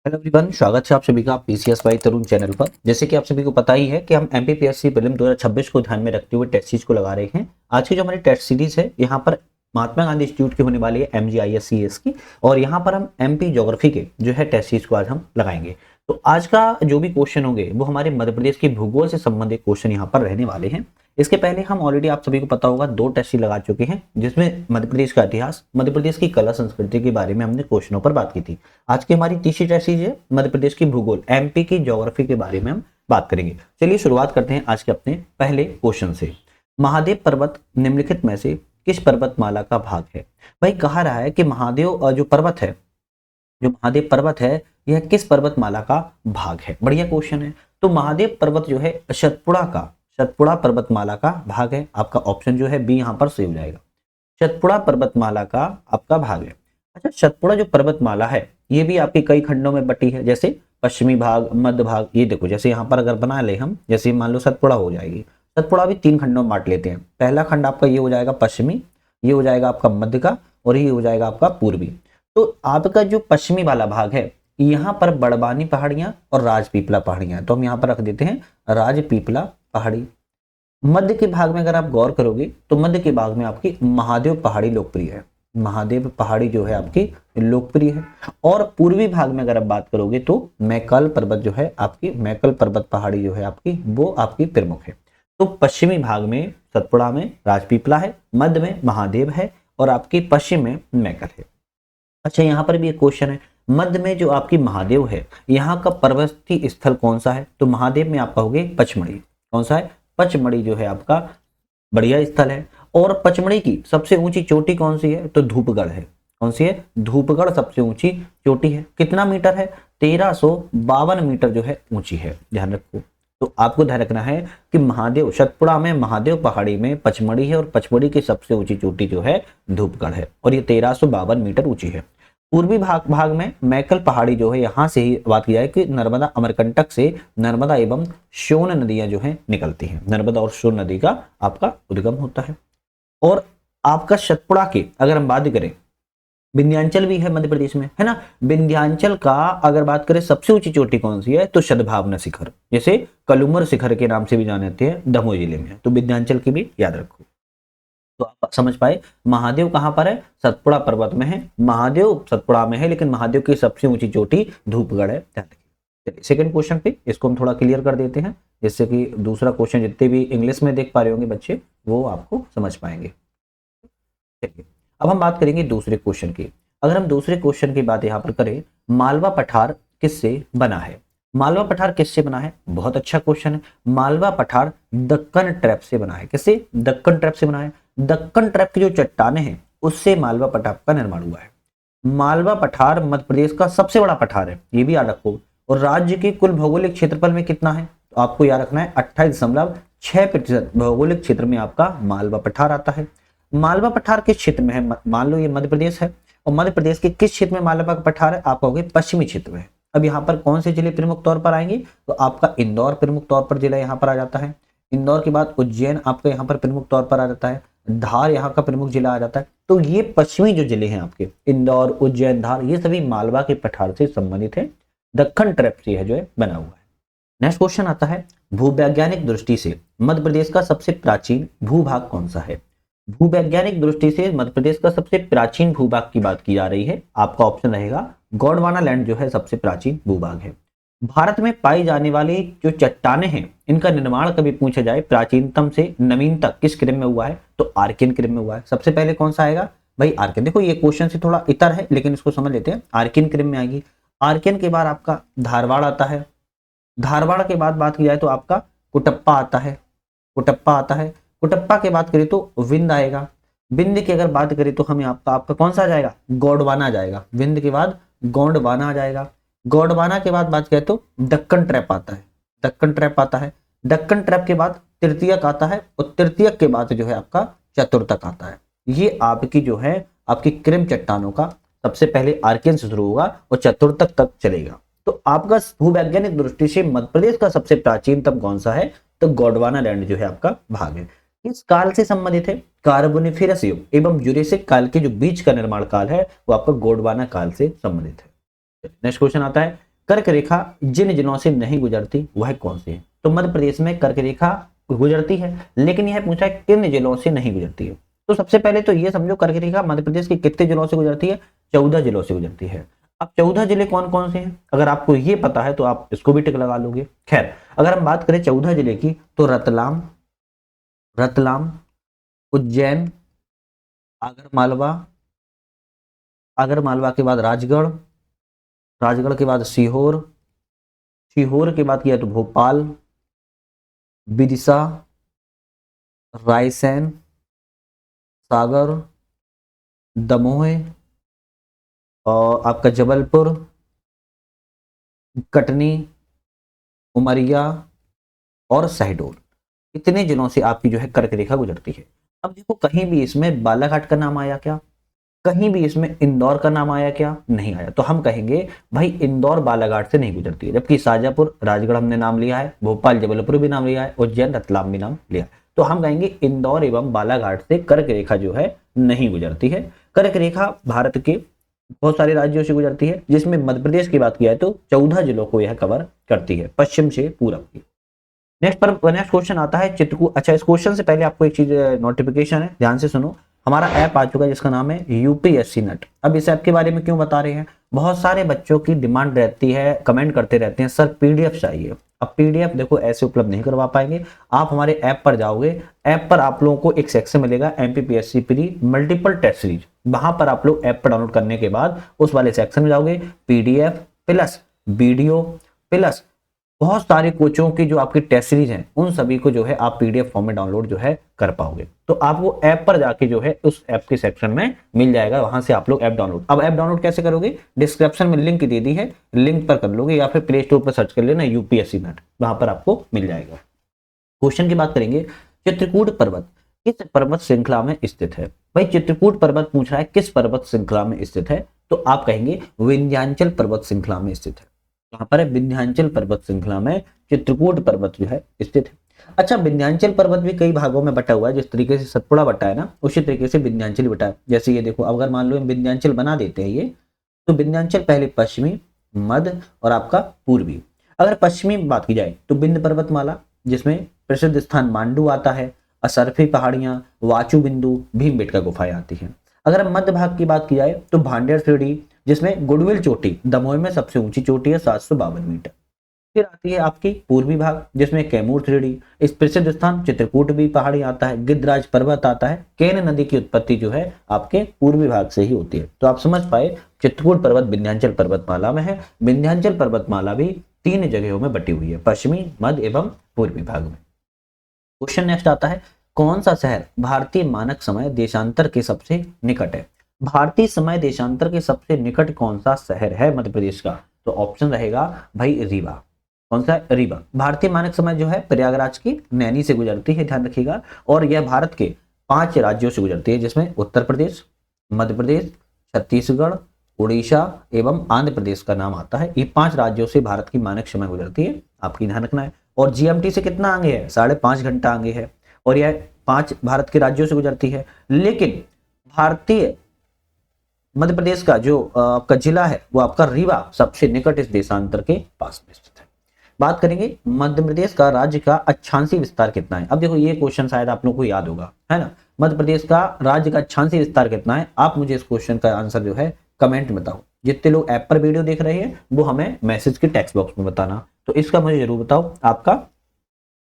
Hello everyone, स्वागत है आप सभी का पीसीएस बाई तरुण चैनल पर। जैसे कि आप सभी को पता ही है कि हम एमपीपीएससी प्रीलिम 2026 को ध्यान में रखते हुए टेस्ट सीरीज को लगा रहे हैं। आज की जो हमारी टेस्ट सीरीज है यहाँ पर महात्मा गांधी इंस्टीट्यूट की होने वाली है MGIS की, और यहाँ पर हम एमपी ज्योग्राफी के जो है टेस्ट सीरीज को आज हम लगाएंगे। तो आज का जो भी क्वेश्चन होंगे वो हमारे मध्य प्रदेश की भूगोल से संबंधित क्वेश्चन यहाँ पर रहने वाले हैं। इसके पहले हम ऑलरेडी आप सभी को पता होगा 2 टेस्ट सीरीज लगा चुके हैं, जिसमें मध्य प्रदेश का इतिहास, मध्य प्रदेश की कला संस्कृति के बारे में हमने क्वेश्चनों पर बात की थी। आज की हमारी तीसरी टेस्ट सीरीज है मध्य प्रदेश की भूगोल, एमपी की ज्योग्राफी के बारे में हम बात करेंगे। चलिए शुरुआत करते हैं आज के अपने पहले क्वेश्चन से। महादेव पर्वत निम्नलिखित में से किस पर्वतमाला का भाग है? भाई कहा रहा है कि महादेव जो पर्वत है, जो महादेव पर्वत है, यह किस पर्वतमाला का भाग है। बढ़िया क्वेश्चन है। तो महादेव पर्वत जो है सतपुड़ा पर्वतमाला का भाग है। आपका ऑप्शन जो है बी यहाँ पर सही हो जाएगा। सतपुड़ा पर्वतमाला का आपका भाग है। अच्छा, सतपुड़ा जो पर्वतमाला है ये भी आपके कई खंडों में बटी है, जैसे पश्चिमी भाग, मध्य भाग। ये देखो, जैसे यहाँ पर अगर बना ले हम, जैसे मान लो सतपुड़ा हो जाएगी, सतपुड़ा भी 3 खंडों में बांट लेते हैं। पहला खंड आपका ये हो जाएगा पश्चिमी, ये हो जाएगा आपका मध्य का, और ये हो जाएगा आपका पूर्वी। तो आपका जो पश्चिमी वाला भाग है यहाँ पर बड़वानी पहाड़ियां और राजपीपला पहाड़ियां, तो हम यहाँ पर रख देते हैं राजपीपला पहाड़ी। मध्य के भाग में अगर आप गौर करोगे तो मध्य के भाग में आपकी महादेव पहाड़ी लोकप्रिय है। महादेव पहाड़ी जो है आपकी लोकप्रिय है। और पूर्वी भाग में अगर आप बात करोगे तो मैकल पर्वत जो है आपकी, मैकल पर्वत पहाड़ी जो है आपकी, वो आपकी प्रमुख है। तो पश्चिमी भाग में सतपुड़ा में राजपीपला है, मध्य में महादेव है, और आपकी पश्चिम में मैकल है। अच्छा, यहाँ पर भी एक क्वेश्चन है, मध्य में जो आपकी महादेव है यहाँ का पर्वतीय स्थल कौन सा है? तो महादेव में आप कहोगे पचमढ़ी। कौन सा है? पचमढ़ी जो है आपका बढ़िया स्थल है। और पचमढ़ी की सबसे ऊंची चोटी कौन सी है? तो धूपगढ़ है। कौन सी है? धूपगढ़ सबसे ऊंची चोटी है। कितना मीटर है? 1352 मीटर जो है ऊंची है। ध्यान रखो। तो आपको ध्यान रखना है कि महादेव, सतपुड़ा में महादेव पहाड़ी में पचमढ़ी है, और पचमढ़ी की सबसे ऊंची चोटी जो है धूपगढ़ है, और ये 1352 मीटर ऊंची है। पूर्वी भाग में मैकल पहाड़ी जो है, यहाँ से ही बात की जाए कि नर्मदा अमरकंटक से नर्मदा एवं सोन नदियां जो है निकलती हैं। नर्मदा और सोन नदी का आपका उद्गम होता है। और आपका सतपुड़ा की अगर हम बात करें, विंध्याचल भी है मध्य प्रदेश में, है ना। विंध्याचल का अगर बात करें सबसे ऊंची चोटी कौन सी है? तो सद्भावना शिखर, जैसे कलुमर शिखर के नाम से भी जाने जाते हैं, दमोह जिले में। तो विंध्याचल की भी याद रखो। तो आप समझ पाए महादेव कहां पर है? सतपुड़ा पर्वत में है। महादेव सतपुड़ा में है, लेकिन महादेव की सबसे ऊंची चोटी धूपगढ़ है। ध्यान रखिए। सेकंड क्वेश्चन पे इसको हम थोड़ा क्लियर कर देते हैं, जिससे कि दूसरा क्वेश्चन जितने भी इंग्लिश में देख पा रहे होंगे बच्चे, वो आपको समझ पाएंगे। चलिए, अब हम बात करेंगे दूसरे क्वेश्चन की। अगर हम दूसरे क्वेश्चन की बात यहाँ पर करें, मालवा पठार किससे बना है? मालवा पठार किससे बना है? बहुत अच्छा क्वेश्चन है। मालवा पठार दक्कन ट्रैप से बना है। किससे? दक्कन ट्रैप से बना है। दक्कन ट्रैप की जो चट्टानें हैं उससे मालवा पठार का निर्माण हुआ है। मालवा पठार मध्य प्रदेश का सबसे बड़ा पठार है, ये भी याद रखो। और राज्य के कुल भौगोलिक क्षेत्रफल में कितना है? तो आपको याद रखना है 28.6% भौगोलिक क्षेत्र में आपका मालवा पठार आता है। मालवा पठार किस क्षेत्र में है? मान लो ये मध्य प्रदेश है, और मध्य प्रदेश के किस क्षेत्र में मालवा पठार है? आप कहोगे पश्चिमी क्षेत्र में। अब यहाँ पर कौन से जिले प्रमुख तौर पर आएंगे? तो आपका इंदौर प्रमुख तौर पर जिला यहाँ पर आ जाता है। इंदौर के बाद उज्जैन आपका यहाँ पर प्रमुख तौर पर आ जाता है। धार यहाँ का प्रमुख जिला आ जाता है। तो ये पश्चिमी जो जिले हैं आपके, इंदौर, उज्जैन, धार, ये सभी मालवा के पठार से संबंधित है। दक्कन ट्रैप से जो है बना हुआ है। नेक्स्ट क्वेश्चन आता है, भूवैज्ञानिक दृष्टि से मध्य प्रदेश का सबसे प्राचीन भूभाग कौन सा है? भूवैज्ञानिक दृष्टि से मध्य प्रदेश का सबसे प्राचीन भूभाग की बात की जा रही है। आपका ऑप्शन रहेगा गोंडवाना लैंड जो है सबसे प्राचीन भूभाग है। भारत में पाई जाने वाली जो चट्टानें हैं, इनका निर्माण कभी पूछा जाए प्राचीनतम से नवीन तक किस क्रम में हुआ है? तो आर्कियन क्रम में हुआ है। सबसे पहले कौन सा आएगा? भाई आर्कियन। देखो ये क्वेश्चन से थोड़ा इतर है, लेकिन इसको समझ लेते हैं। आर्कियन क्रम में आएगी। आर्कियन के बाद आपका धारवाड़ आता है। धारवाड़ के बाद बात की जाए तो आपका कुटप्पा आता है। कुटप्पा आता है। कुटप्पा के बात करें तो विंध्य आएगा। विंध्य की अगर बात करें तो हमें आपका कौन सा आ जाएगा? गोंडवाना आ जाएगा। विंध्य के बाद गोंडवाना आ जाएगा। गोंडवाना के बाद बात करें तो दक्कन ट्रैप आता है। दक्कन ट्रैप आता है। दक्कन ट्रैप के बाद तृतीयक आता है, और तृतीयक के बाद जो है आपका चतुर्थक आता है। ये आपकी जो है आपकी क्रम चट्टानों का सबसे पहले आर्कियन से शुरू होगा और चतुर्थक तक चलेगा। तो आपका भूवैज्ञानिक दृष्टि से मध्य प्रदेश का सबसे प्राचीनतम कौन सा है? तो गोंडवाना लैंड जो है आपका भाग है। किस काल से संबंधित है? कार्बोनिफेरस युग एवं यूरेसिक काल के जो बीच का निर्माण काल है वो आपका गोंडवाना काल से संबंधित है। नेक्स्ट क्वेश्चन आता है, कर्क रेखा जिन जिलों से नहीं गुजरती वह कौन सी है? तो मध्य प्रदेश में कर्क रेखा गुजरती है, लेकिन यह पूछा है किन जिलों से नहीं गुजरती है। तो सबसे पहले तो ये समझो कर्क रेखा मध्य प्रदेश के कितने जिलों से गुजरती है? 14 जिलों से गुजरती है। अब 14 जिले कौन कौन से हैं? अगर आपको ये पता है तो आप इसको भी टिक लगा लोगे। खैर, अगर हम बात करें 14 जिले की, तो रतलाम, रतलाम, उज्जैन, आगर मालवा, आगर मालवा के बाद राजगढ़, राजगढ़ के बाद सीहोर, सीहोर के बाद किया तो भोपाल, विदिशा, रायसेन, सागर, दमोह, और आपका जबलपुर, कटनी, उमरिया और शहडोल। इतने जिलों से आपकी जो है कर्क रेखा गुजरती है। अब देखो, कहीं भी इसमें बालाघाट का नाम आया क्या? कहीं भी इसमें इंदौर का नाम आया क्या? नहीं आया। तो हम कहेंगे भाई इंदौर बालाघाट से नहीं गुजरती है, जबकि शाजापुर, राजगढ़ हमने नाम लिया है, भोपाल, जबलपुर भी नाम लिया है, उज्जैन, रतलाम भी नाम लिया है। तो हम कहेंगे इंदौर एवं बालाघाट से कर्क रेखा जो है नहीं गुजरती है। कर्क रेखा भारत के बहुत सारे राज्यों से गुजरती है, जिसमें मध्य प्रदेश की बात किया है तो 14 जिलों को यह कवर करती है, पश्चिम से पूरब की। नेक्स्ट क्वेश्चन आता है चित्रकूट। अच्छा, इस क्वेश्चन से पहले आपको एक चीज नोटिफिकेशन है, ध्यान से सुनो। हमारा ऐप आ चुका है जिसका नाम है यूपीएससी नेट। अब इस ऐप के बारे में क्यों बता रहे हैं? बहुत सारे बच्चों की डिमांड रहती है, कमेंट करते रहते हैं सर पीडीएफ चाहिए। अब पीडीएफ देखो ऐसे उपलब्ध नहीं करवा पाएंगे। आप हमारे ऐप पर जाओगे, ऐप पर आप लोगों को एक सेक्शन मिलेगा MPPSC pre multiple test series. वहां पर आप लोग ऐप पर डाउनलोड करने के बाद उस वाले सेक्शन में जाओगे, पीडीएफ प्लस वीडियो प्लस बहुत सारे कोचों की जो आपकी टेस्ट सीरीज हैं उन सभी को जो है आप पीडीएफ फॉर्म में डाउनलोड जो है कर पाओगे। तो आपको ऐप पर जाके जो है उस ऐप के सेक्शन में मिल जाएगा, वहां से आप लोग ऐप डाउनलोड। अब ऐप डाउनलोड कैसे करोगे? डिस्क्रिप्शन में लिंक दे दी है, लिंक पर कर लोगे, या फिर प्ले स्टोर पर सर्च कर लेना यूपीएससी नेट, वहां पर आपको मिल जाएगा। क्वेश्चन की बात करेंगे, चित्रकूट पर्वत किस पर्वत श्रृंखला में स्थित है? भाई चित्रकूट पर्वत पूछ रहा है किस पर्वत श्रृंखला में स्थित है, तो आप कहेंगे विंध्याचल पर्वत श्रृंखला में स्थित है। कहां पर है? विंध्याचल पर्वत श्रृंखला में चित्रकूट पर्वत जो है स्थित है। अच्छा, विंध्याचल पर्वत भी कई भागों में बटा हुआ है, जिस तरीके से सतपुड़ा बटा है ना, उसी तरीके से विंध्याचल बटा है। जैसे ये देखो, अगर मान लो हम विंध्याचल बना देते हैं ये, तो विंध्याचल पहले पश्चिमी, मध्य और आपका पूर्वी। अगर पश्चिमी बात की जाए तो विंध्य पर्वतमाला, जिसमें प्रसिद्ध स्थान मांडू आता है, असरफी पहाड़ियां, वाचू बिंदु, भीमबेटका गुफाएं आती हैं। अगर हम मध्य भाग की बात की जाए तो भांडेर श्रेणी, जिसमें गुडविल चोटी दमोह में सबसे ऊंची चोटी है 752 मीटर। फिर आती है आपकी पूर्वी भाग, जिसमें कैमूर थ्रेडी, इस प्रसिद्ध स्थान चित्रकूट भी पहाड़ी आता है, गिद्धराज पर्वत आता है। केन नदी की उत्पत्ति जो है आपके पूर्वी भाग से ही होती है। तो आप समझ पाए चित्रकूट पर्वत विंध्याचल पर्वतमाला में है। विंध्याचल पर्वतमाला भी 3 जगहों में बटी हुई है, पश्चिमी, मध्य एवं पूर्वी भाग में। क्वेश्चन नेक्स्ट आता है, कौन सा शहर भारतीय मानक समय देशांतर के सबसे निकट है? भारतीय समय देशांतर के सबसे निकट कौन सा शहर है मध्य प्रदेश का? तो ऑप्शन रहेगा भाई रीवा। कौन सा? रीवा। भारतीय मानक समय जो है प्रयागराज की नैनी से गुजरती है, ध्यान रखिएगा। और यह भारत के 5 राज्यों से गुजरती है, जिसमें उत्तर प्रदेश, मध्य प्रदेश, छत्तीसगढ़, उड़ीसा एवं आंध्र प्रदेश का नाम आता है। ये 5 राज्यों से भारत की मानक समय गुजरती है, आपकी ध्यान रखना है। और जीएमटी से कितना आगे है? 5.5 घंटा आगे है। और यह 5 भारत के राज्यों से गुजरती है। लेकिन भारतीय मध्य प्रदेश का जो आपका जिला है वो आपका रीवा सबसे निकट इस देशांतर के पास में स्थित है। बात करेंगे मध्य प्रदेश का राज्य का अक्षांशीय विस्तार कितना है। अब देखो, ये क्वेश्चन शायद आप लोगों को याद होगा, है ना। मध्य प्रदेश का राज्य का अक्षांशीय विस्तार कितना है? आप मुझे इस क्वेश्चन का आंसर जो है कमेंट में बताओ। जितने लोग ऐप पर वीडियो देख रहे हैं वो हमें मैसेज के टेक्स्ट बॉक्स में बताना। तो इसका मुझे जरूर बताओ, आपका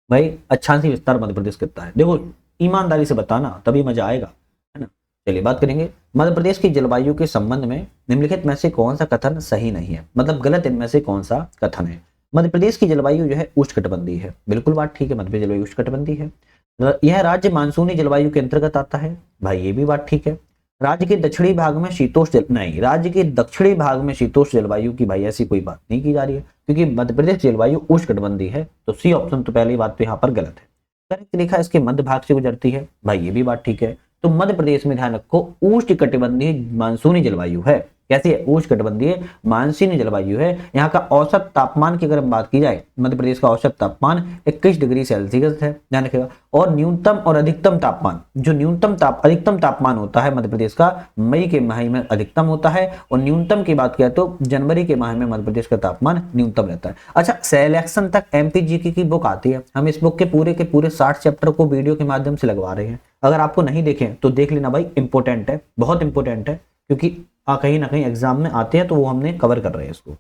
भाई अक्षांशीय विस्तार मध्य प्रदेश कितना है। देखो, ईमानदारी से बताना, तभी मजा आएगा, है ना। चलिए बात करेंगे, मध्य प्रदेश की जलवायु के संबंध में निम्नलिखित में से कौन सा कथन सही नहीं है, मतलब गलत इनमें से कौन सा कथन है। मध्य प्रदेश की जलवायु जो है उष्णकटिबंधीय है, बिल्कुल बात ठीक है, मध्य प्रदेश जलवायु उष्णकटिबंधीय है। यह राज्य मानसूनी जलवायु के अंतर्गत आता है, भाई ये भी बात ठीक है। राज्य के दक्षिणी भाग में शीतोष्ण नहीं, राज्य के दक्षिणी भाग में शीतोष्ण जलवायु की भाई ऐसी कोई बात नहीं की जा रही है, क्योंकि मध्य प्रदेश जलवायु उष्णकटिबंधीय है। तो सी ऑप्शन तो पहली बात तो यहाँ पर गलत है। करेक्ट लिखा इसके मध्य भाग से गुजरती है, भाई ये भी बात ठीक है। तो मध्य प्रदेश में ध्यान रखो उष्णकटिबंधीय मानसूनी जलवायु है, कैसी है, उष्णकटिबंधीय मानसूनी जलवायु है। यहाँ का औसत तापमान की अगर हम बात की जाए, मध्य प्रदेश का औसत तापमान 21 डिग्री सेल्सियस है, ध्यान रखिएगा। और न्यूनतम और अधिकतम तापमान, जो अधिकतम तापमान होता है मध्य प्रदेश का मई के माह में अधिकतम होता है, और न्यूनतम की बात किया तो जनवरी के माह में मध्य प्रदेश का तापमान न्यूनतम रहता है। अच्छा, सिलेक्शन तक एमपीजीके की बुक आती है, हम इस बुक के पूरे 60 चैप्टर को वीडियो के माध्यम से लगवा रहे हैं। अगर आपको नहीं देखें तो देख लेना भाई, इंपॉर्टेंट है, बहुत इंपॉर्टेंट है, क्योंकि कहीं ना कहीं एग्जाम में आते हैं, तो वो हमने कवर कर रहे हैं इसको।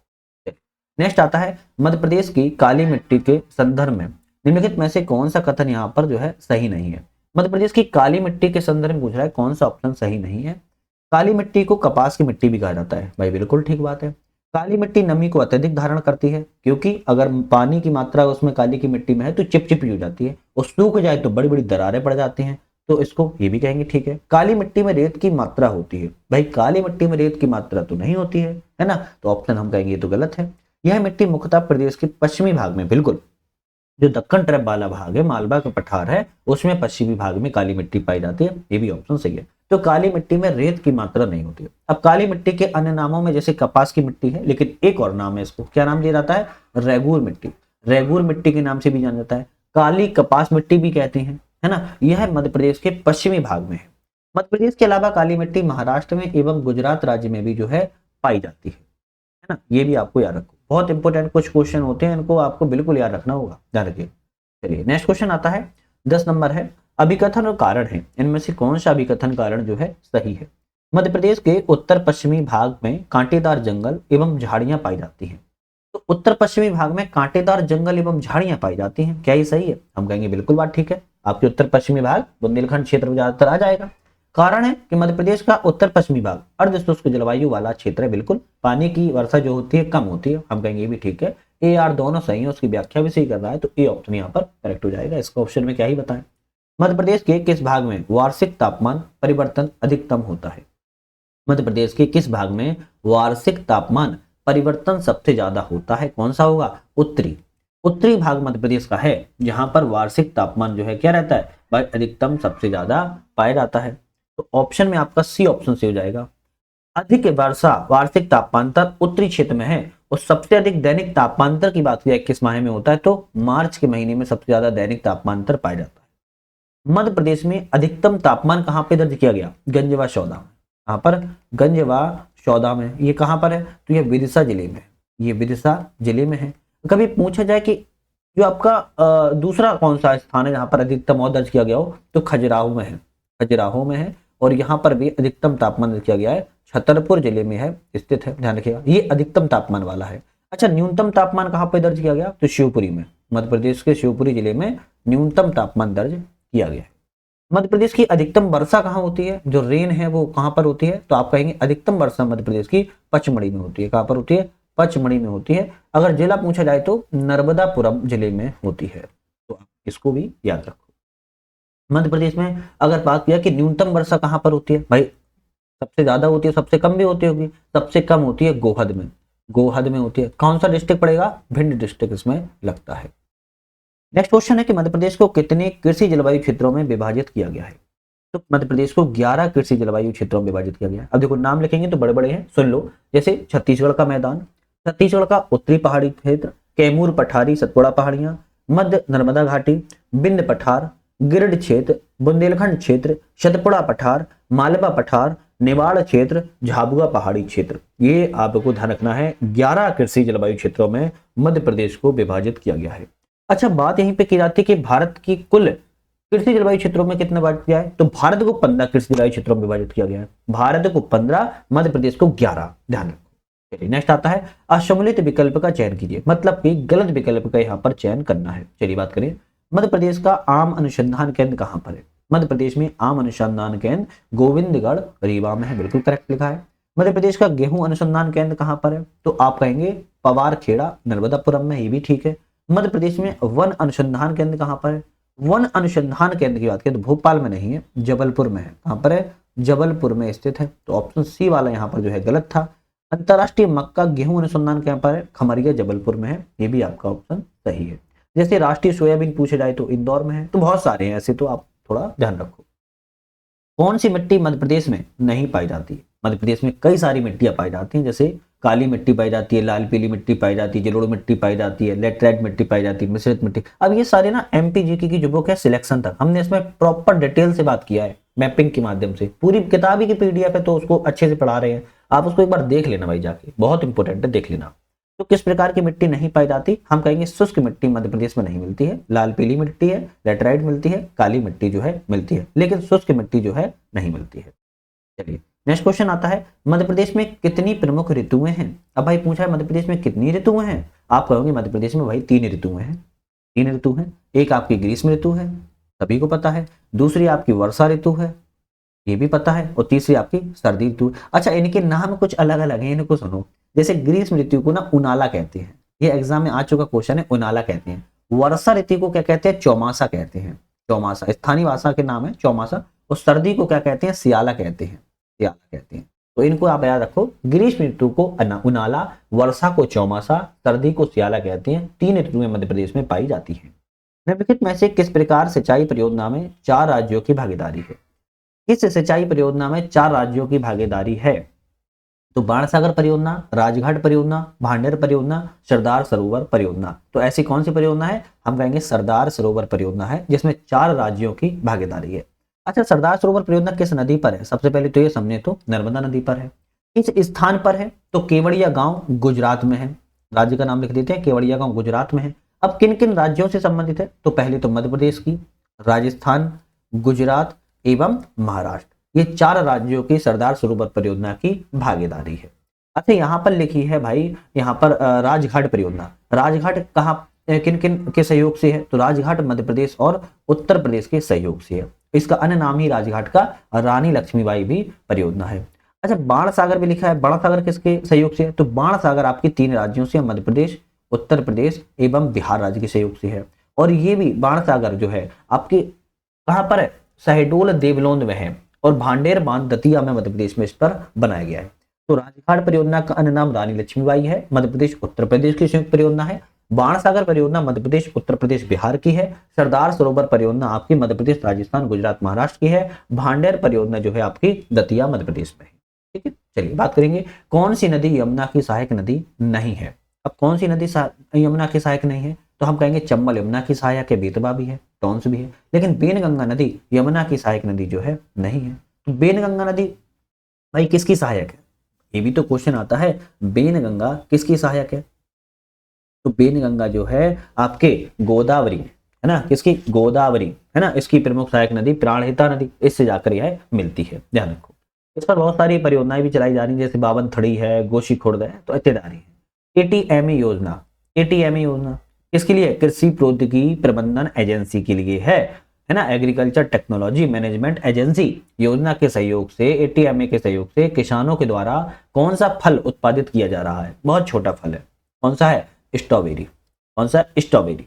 नेक्स्ट आता है, मध्य प्रदेश की काली मिट्टी के संदर्भ में निम्नलिखित में से कौन सा कथन यहाँ पर जो है सही नहीं है। मध्य प्रदेश की काली मिट्टी के संदर्भ में पूछ रहा है, कौन सा ऑप्शन सही नहीं है। काली मिट्टी को कपास की मिट्टी भी कहा जाता है, भाई बिल्कुल ठीक बात है। काली मिट्टी नमी को अत्यधिक धारण करती है, क्योंकि अगर पानी की मात्रा उसमें काली की मिट्टी में है तो चिपचिपी हो जाती है, और सूख जाए तो बड़ी बड़ी दरारें पड़ जाती हैं, तो इसको ये भी कहेंगे ठीक है। काली मिट्टी में रेत की मात्रा होती है, भाई काली मिट्टी में रेत की मात्रा तो नहीं होती है ना, तो ऑप्शन हम कहेंगे ये तो गलत है। यह मिट्टी मुख्यतः प्रदेश के पश्चिमी भाग में, बिल्कुल जो दक्कन तरफ वाला भाग है, मालवा का पठार है, उसमें पश्चिमी भाग में काली मिट्टी पाई जाती है, ये भी ऑप्शन सही है। तो काली मिट्टी में रेत की मात्रा नहीं होती है। अब काली मिट्टी के अन्य नामों में जैसे कपास की मिट्टी है, लेकिन एक और नाम है, इसको क्या नाम दिया जाता है, रेगूर मिट्टी। रेगूर मिट्टी के नाम से भी जाना जाता है, काली कपास मिट्टी भी कहते हैं, है ना। यह मध्य प्रदेश के पश्चिमी भाग में है। मध्य प्रदेश के अलावा काली मिट्टी महाराष्ट्र में एवं गुजरात राज्य में भी जो है पाई जाती है ना, ये भी आपको याद रखो, बहुत इंपॉर्टेंट कुछ क्वेश्चन होते हैं, इनको आपको बिल्कुल याद रखना होगा, ध्यान रखिए। चलिए नेक्स्ट क्वेश्चन आता है, 10 नंबर है, अभिकथन और कारण है, इनमें से कौन सा अभिकथन कारण जो है सही है। मध्य प्रदेश के उत्तर पश्चिमी भाग में कांटेदार जंगल एवं झाड़ियां पाई जाती हैं। तो उत्तर पश्चिमी भाग में कांटेदार जंगल एवं झाड़ियां पाई जाती हैं, क्या ये सही है, हम कहेंगे बिल्कुल बात ठीक है। आपके उत्तर पश्चिमी भाग बुंदेलखंड क्षेत्र में ज्यादातर आ जाएगा। कारण है कि मध्य प्रदेश का उत्तर पश्चिमी भाग अर्ध शुष्क जलवायु वाला क्षेत्र है, बिल्कुल पानी की वर्षा जो होती है कम होती है, हम कहेंगे ये भी ठीक है। ए आर दोनों सही है, उसकी व्याख्या भी सही कर रहा है, तो ए ऑप्शन यहाँ पर करेक्ट हो जाएगा। इसका ऑप्शन में क्या ही बताएं। मध्य प्रदेश के किस भाग में वार्षिक तापमान परिवर्तन अधिकतम होता है। मध्य प्रदेश के किस भाग में वार्षिक तापमान परिवर्तन सबसे ज्यादा होता है, कौन सा होगा, उत्तरी भाग मध्य प्रदेश का है, जहां पर वार्षिक तापमान जो है क्या रहता है भाई, अधिकतम सबसे ज्यादा पाया जाता है। तो ऑप्शन में आपका सी ऑप्शन से हो जाएगा। अधिक वर्षा वार्षिक तापमांतर उत्तरी क्षेत्र में है, और सबसे अधिक दैनिक तापमांतर की बात किया किस माह में होता है, तो मार्च के महीने में सबसे ज्यादा दैनिक तापमांतर पाया जाता है। मध्य प्रदेश में अधिकतम तापमान कहां पे दर्ज किया गया, गंजवा शौदा में। कहां पर, गंजवा शौदा में। ये कहां पर है, तो ये विदिशा जिले में, ये विदिशा जिले में है। कभी पूछा जाए कि जो आपका दूसरा कौन सा स्थान है जहां पर अधिकतम और दर्ज किया गया हो, तो खजुराहो में है, खजुराहो में है। और यहाँ पर भी अधिकतम तापमान दर्ज किया गया है, छतरपुर जिले में है स्थित है, ध्यान रखिएगा, ये अधिकतम तापमान वाला है। अच्छा, न्यूनतम तापमान कहाँ पे दर्ज किया गया, तो शिवपुरी में, मध्य प्रदेश के शिवपुरी जिले में न्यूनतम तापमान दर्ज किया गया है। मध्य प्रदेश की अधिकतम वर्षा कहाँ होती है, जो रेन है वो कहाँ पर होती है, तो आप कहेंगे अधिकतम वर्षा मध्य प्रदेश की पचमढ़ी में होती है। कहाँ पर होती है, पचमढ़ी में होती है। अगर जिला पूछा जाए तो नर्मदापुरम जिले में होती है, तो आप इसको भी याद रखो। मध्य प्रदेश में अगर बात किया कि न्यूनतम वर्षा कहाँ पर होती है, भाई सबसे ज्यादा होती है, सबसे कम भी होती होगी, सबसे कम होती है गोहद में, गोहद में होती है। कौन सा डिस्ट्रिक्ट पड़ेगा, भिंड डिस्ट्रिक्ट इसमें लगता है। नेक्स्ट क्वेश्चन है कि मध्य प्रदेश को कितने कृषि जलवायु क्षेत्रों में विभाजित किया गया है। तो मध्य प्रदेश को 11 कृषि जलवायु क्षेत्रों में विभाजित किया गया है। अब देखो नाम लिखेंगे तो बड़े बड़े हैं, सुन लो। जैसे छत्तीसगढ़ का मैदान, छत्तीसगढ़ का उत्तरी पहाड़ी क्षेत्र, कैमूर पठारी सतपुड़ा पहाड़ियां, मध्य नर्मदा घाटी, बिंद पठार, गिरिड क्षेत्र, बुंदेलखंड क्षेत्र, सतपुड़ा पठार, मालवा पठार, नेवाड़ क्षेत्र, झाबुआ पहाड़ी क्षेत्र। ये आपको ध्यान रखना है, 11 कृषि जलवायु क्षेत्रों में मध्य प्रदेश को विभाजित किया गया है। अच्छा, बात यहीं पे की जाती है कि भारत की कुल कृषि जलवायु क्षेत्रों में कितने विभाजित किया है, तो भारत को 15 कृषि जलवायु क्षेत्रों में विभाजित किया गया है। भारत को 15, मध्य प्रदेश को 11, ध्यान रखो। चलिए नेक्स्ट आता है, असम्मिलित विकल्प का चयन कीजिए, मतलब कि गलत विकल्प का यहाँ पर चयन करना है। चलिए बात करें, मध्य प्रदेश का आम अनुसंधान केंद्र कहां पर है। मध्य प्रदेश में आम अनुसंधान केंद्र गोविंदगढ़ रीवा में है, बिल्कुल करेक्ट लिखा है। मध्य प्रदेश का गेहूं अनुसंधान केंद्र कहां पर है, तो आप कहेंगे पवार खेड़ा नर्मदापुरम में, ये भी ठीक है। मध्य प्रदेश में वन अनुसंधान केंद्र कहां पर है, वन अनुसंधान केंद्र की बात करें तो भोपाल में नहीं है, जबलपुर में है। कहां पर है, जबलपुर में स्थित है, तो ऑप्शन सी वाला यहाँ पर जो है गलत था। अंतरराष्ट्रीय मक्का गेहूं अनुसंधान कहां पर है, खमरिया जबलपुर में है, ये भी आपका ऑप्शन सही है। जैसे राष्ट्रीय सोयाबीन पूछे जाए तो इंदौर में है, तो बहुत सारे हैं ऐसे, तो आप थोड़ा ध्यान रखो। कौन सी मिट्टी मध्य प्रदेश में नहीं पाई जाती है, मध्य प्रदेश में कई सारी मिट्टियां पाई जाती हैं, जैसे काली मिट्टी पाई जाती है, लाल पीली मिट्टी पाई जाती है, जलोढ़ मिट्टी पाई जाती है, लेटराइट मिट्टी पाई जाती है, मिश्रित मिट्टी। अब ये सारे ना एमपीजीके की जो बुक है सिलेक्शन तक हमने इसमें प्रॉपर डिटेल से बात किया है, मैपिंग के माध्यम से। पूरी किताब ही की पीडीएफ है तो उसको अच्छे से पढ़ा रहे हैं, आप उसको एक बार देख लेना भाई जाके, बहुत इंपॉर्टेंट है, देख लेना। तो किस प्रकार की मिट्टी नहीं पाई जाती, हम कहेंगे शुष्क मिट्टी मध्य प्रदेश में नहीं मिलती है, लाल पीली मिट्टी है, लेटराइट मिलती है, काली मिट्टी जो है मिलती है, लेकिन शुष्क मिट्टी जो है नहीं मिलती है। चलिए नेक्स्ट क्वेश्चन आता है, मध्य प्रदेश में कितनी प्रमुख ऋतुएं हैं। अब भाई पूछा है मध्य प्रदेश में कितनी ऋतुएं हैं, आप कहोगे मध्य प्रदेश में भाई 3 ऋतुएं हैं। 3 ऋतु हैं, एक आपकी ग्रीष्म ऋतु है, सभी को पता है, दूसरी आपकी वर्षा ऋतु है, ये भी पता है, और तीसरी आपकी सर्दी ऋतु। अच्छा इनके नाम कुछ अलग अलग हैं, इनको सुनो। जैसे ग्रीष्म ऋतु को ना उनाला कहते हैं, ये एग्जाम में आ चुका क्वेश्चन है, उनाला कहते हैं। वर्षा ऋतु को क्या कहते हैं, चौमासा कहते हैं, चौमासा स्थानीय भाषा के नाम है चौमासा। और सर्दी को क्या कहते हैं, सियाला कहते हैं, सियाला कहते हैं। तो इनको आप याद रखो, ग्रीष्म ऋतु को उनाला, वर्षा को चौमासा, सर्दी को सियाला कहते हैं। 3 ऋतुएं मध्य प्रदेश में पाई जाती हैं। निम्नलिखित में से किस प्रकार सिंचाई परियोजना में 4 राज्यों की भागीदारी है। किस सिंचाई परियोजना में 4 राज्यों की भागीदारी है, तो बाणसागर परियोजना, राजघाट परियोजना, भांडेर परियोजना, सरदार सरोवर परियोजना। तो ऐसी कौन सी परियोजना है, हम कहेंगे सरदार सरोवर परियोजना है, जिसमें 4 राज्यों की भागीदारी है। अच्छा सरदार सरोवर परियोजना किस नदी पर है, सबसे पहले तो ये समझे तो नर्मदा नदी पर है। किस स्थान पर है, तो केवड़िया गांव गुजरात में है, राज्य का नाम लिख देते हैं, केवड़िया गांव गुजरात में है। अब किन किन राज्यों से संबंधित है, तो पहले तो मध्य प्रदेश की, राजस्थान, गुजरात एवं महाराष्ट्र, ये 4 राज्यों की सरदार सरोवर परियोजना की भागीदारी है। अच्छा यहाँ पर लिखी है भाई, यहाँ पर राजघाट परियोजना, राजघाट कहाँ किन किन के सहयोग से है, तो राजघाट मध्य प्रदेश और उत्तर प्रदेश के सहयोग से है। इसका अन्य नाम ही राजघाट का रानी लक्ष्मीबाई भी परियोजना है। अच्छा बाण सागर भी लिखा है, बाण सागर किसके सहयोग से है, तो बाण सागर आपकी 3 राज्यों से, मध्य प्रदेश, उत्तर प्रदेश एवं बिहार राज्य के सहयोग से है। और ये भी बाण सागर जो है आपके कहाँ पर है, शहडोल देवलोंद में है, और भांडेर बांध दतिया में मध्य प्रदेश में इस पर बनाया गया है। तो राजघाट परियोजना का अन्य नाम रानी लक्ष्मीबाई है, मध्य प्रदेश उत्तर प्रदेश की संयुक्त परियोजना है। बाण सागर परियोजना मध्य प्रदेश उत्तर प्रदेश बिहार की है। सरदार सरोवर परियोजना आपकी मध्य प्रदेश राजस्थान गुजरात महाराष्ट्र की है। भांडेर परियोजना जो है आपकी दतिया मध्य प्रदेश में है। ठीक है, चलिए बात करेंगे कौन सी नदी यमुना की सहायक नदी नहीं है। अब कौन सी नदी यमुना की सहायक नहीं है, तो हम कहेंगे चंबल यमुना की सहायक है, बेतवा भी है, टॉन्स भी है, लेकिन बेनगंगा नदी यमुना की सहायक नदी जो है नहीं है। तो बेनगंगा नदी भाई किसकी सहायक है, ये भी तो क्वेश्चन आता है, बेनगंगा किसकी सहायक है, तो बेनगंगा जो है आपके गोदावरी है ना, किसकी, गोदावरी है ना, इसकी प्रमुख सहायक नदी प्राणहिता नदी, इससे जाकर यह मिलती है, ध्यान रखो। इस पर बहुत सारी परियोजनाएं भी चलाई जा रही है, जैसे बावन थड़ी है, गोशी खुर्द है, तो इत्यादि है। एटीएमए योजना, एटीएमए योजना किसके लिए, कृषि प्रौद्योगिकी प्रबंधन एजेंसी के लिए है ना, एग्रीकल्चर टेक्नोलॉजी मैनेजमेंट एजेंसी योजना के सहयोग से, एटीएमए के सहयोग से किसानों के द्वारा कौन सा फल उत्पादित किया जा रहा है, बहुत छोटा फल है, कौन सा है, स्ट्रॉबेरी। कौन सा, स्ट्रॉबेरी।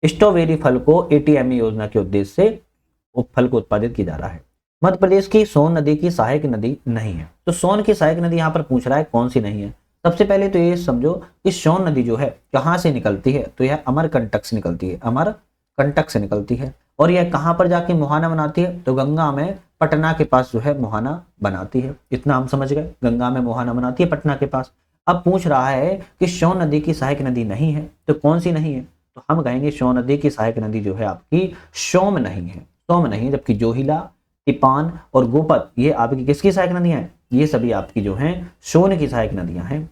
स्ट्रॉबेरी फल को एटीएमए योजना के उद्देश्य से फल को उत्पादित किया जा रहा है। मध्य प्रदेश की सोन नदी की सहायक नदी नहीं है, तो सोन की सहायक नदी यहाँ पर पूछ रहा है कौन सी नहीं है। सबसे पहले तो ये समझो कि सोन नदी जो है कहाँ से निकलती है, तो यह अमरकंटक से निकलती है, अमरकंटक से निकलती है। और यह कहाँ पर जाके मुहाना बनाती है, तो गंगा में पटना के पास जो है मुहाना बनाती है। इतना हम समझ गए, गंगा में मुहाना बनाती है पटना के पास। अब पूछ रहा है कि सोन नदी की सहायक नदी नहीं है, तो कौन सी नहीं है, तो हम कहेंगे सोन नदी की सहायक नदी जो है आपकी सोम नहीं है, सोम नहीं है। जबकि जोहिला, तिपान और गोपद ये आपकी किसकी सहायक नदियां हैं, ये सभी आपकी जो हैं सोन की सहायक नदियां हैं।